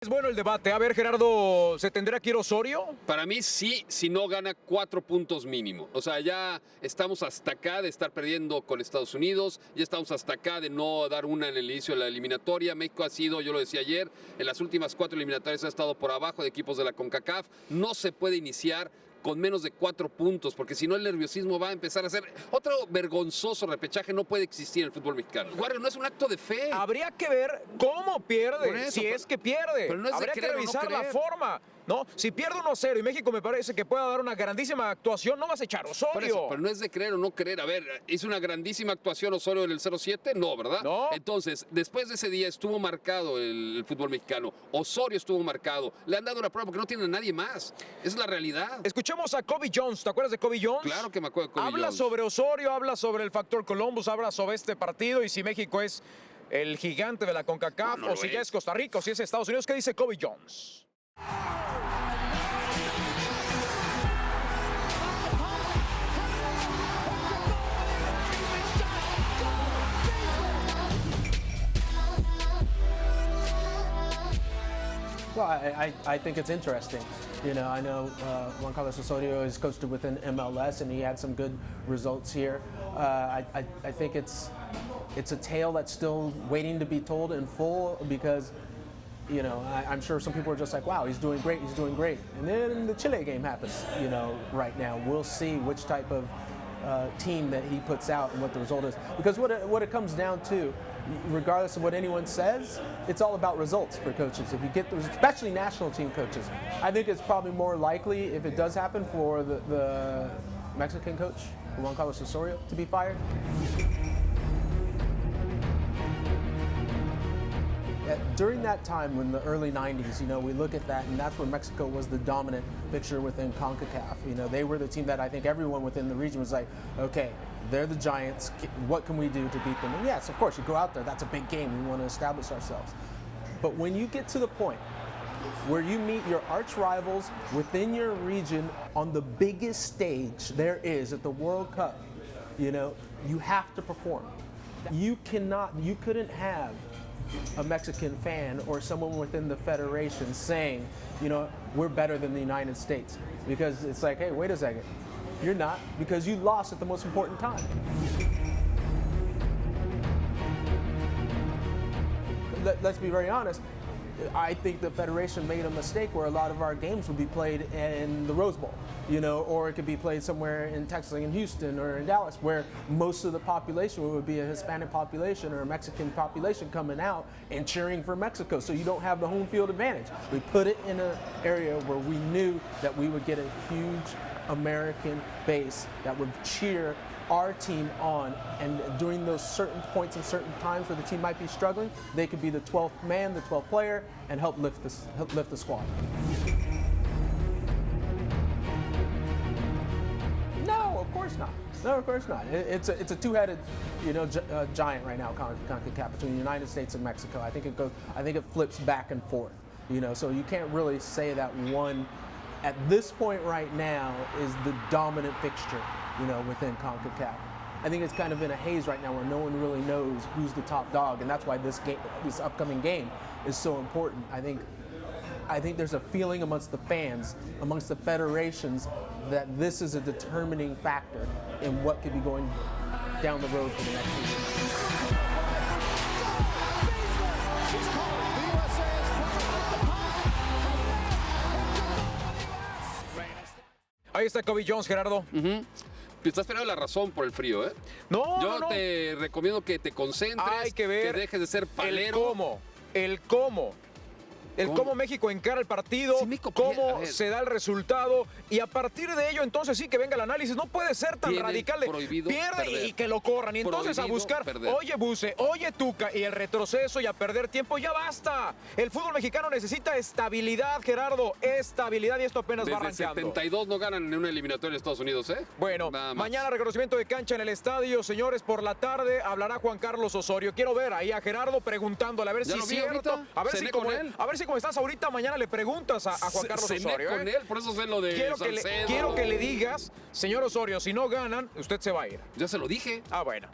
bueno el debate. A ver, Gerardo, ¿se tendría que ir Osorio? Para mí sí, si no gana 4 puntos mínimo. O sea, ya estamos hasta acá de estar perdiendo con Estados Unidos, ya estamos hasta acá de no dar una en el inicio de la eliminatoria. México ha sido, yo lo decía ayer, en las últimas 4 eliminatorias ha estado por abajo de equipos de la CONCACAF. No se puede iniciar con menos de 4 puntos, porque si no el nerviosismo va a empezar a ser otro vergonzoso repechaje. No puede existir en el fútbol mexicano. Guardia, no es un acto de fe. Habría que ver cómo pierde, Eso, si es que pierde. pero no es de Habría creer que o no revisar la creer. forma. No, si pierde 1-0 y México me parece que pueda dar una grandísima actuación, no vas a echar Por Osorio. eso, pero no es de creer o no creer. A ver, ¿hizo una grandísima actuación Osorio en el 0-7? No, ¿verdad? No. Entonces, después de ese día estuvo marcado el fútbol mexicano. Osorio estuvo marcado. Le han dado una prueba porque no tiene a nadie más. Esa es la realidad. Escuchemos a Cobi Jones. ¿Te acuerdas de Cobi Jones? Claro que me acuerdo de Cobi Habla Jones. sobre Osorio, habla sobre el factor Columbus, habla sobre este partido y si México es el gigante de la CONCACAF No, no o si lo ya es Costa Rica o si es Estados Unidos. ¿Qué dice Cobi Jones? Well, I think it's interesting. You know, I know Juan Carlos Osorio is coached within MLS, and he had some good results here. I think it's a tale that's still waiting to be told in full because, you know, I'm sure some people are just like, wow, he's doing great, he's doing great. And then the Chile game happens, you know, right now. We'll see which type of team that he puts out and what the result is. Because what it comes down to, regardless of what anyone says, it's all about results for coaches. If you get those, especially national team coaches, I think it's probably more likely, if it does happen, for the Mexican coach, Juan Carlos Osorio, to be fired. During that time, when the early 90s, you know, we look at that, and that's when Mexico was the dominant picture within CONCACAF. You know, they were the team that I think everyone within the region was like, okay, they're the Giants. What can we do to beat them? And yes, of course, you go out there. That's a big game. We want to establish ourselves. But when you get to the point where you meet your arch rivals within your region on the biggest stage there is at the World Cup, you know, you have to perform. You couldn't have a Mexican fan or someone within the federation saying, you know, we're better than the United States. Because it's like, hey, wait a second. You're not, because you lost at the most important time. Let's be very honest. I think the Federation made a mistake where a lot of our games would be played in the Rose Bowl, you know, or it could be played somewhere in Texas, like in Houston or in Dallas, where most of the population would be a Hispanic population or a Mexican population coming out and cheering for Mexico. So you don't have the home field advantage. We put it in an area where we knew that we would get a huge American base that would cheer our team on, and during those certain points and certain times where the team might be struggling, they could be the 12th man, the 12th player, and help lift the squad. No, of course not. No, of course not. It's a two-headed, you know, giant right now, CONCACAF, between the United States and Mexico. I think it flips back and forth. You know, so you can't really say that one at this point right now is the dominant fixture, you know, within CONCACAF. I think it's kind of in a haze right now where no one really knows who's the top dog, and that's why this upcoming game is so important. I think there's a feeling amongst the fans, amongst the federations, that this is a determining factor in what could be going down the road for the next season. Ahí está Cobi Jones, Gerardo. Estás esperando la razón por el frío, ¿eh? No, Yo no. te recomiendo que te concentres, Hay que ver dejes de ser palero. El cómo México encara el partido, Si México cómo pierde, a ver. se da el resultado y a partir de ello entonces sí que venga el análisis. No puede ser tan Tiene radical de prohibido pierde perder. y que lo corran. Y entonces Prohibido a buscar, perder. oye Buse, oye Tuca y el retroceso y a perder tiempo, ya basta. El fútbol mexicano necesita estabilidad, Gerardo, estabilidad y esto apenas va Desde arrancando. 72 no ganan en una eliminatoria en Estados Unidos, ¿eh? Bueno, Nada más. mañana reconocimiento de cancha en el estadio, señores, por la tarde hablará Juan Carlos Osorio. Quiero ver ahí a Gerardo preguntándole a ver Ya si lo es vi cierto, ahorita, a ver cené si como con él. a ver si como estás ahorita mañana le preguntas a Juan Carlos Cené Osorio. con él, por eso sé lo de Salcedo. Quiero que le digas, señor Osorio, si no ganan, usted se va a ir. Ya se lo dije. Ah, bueno.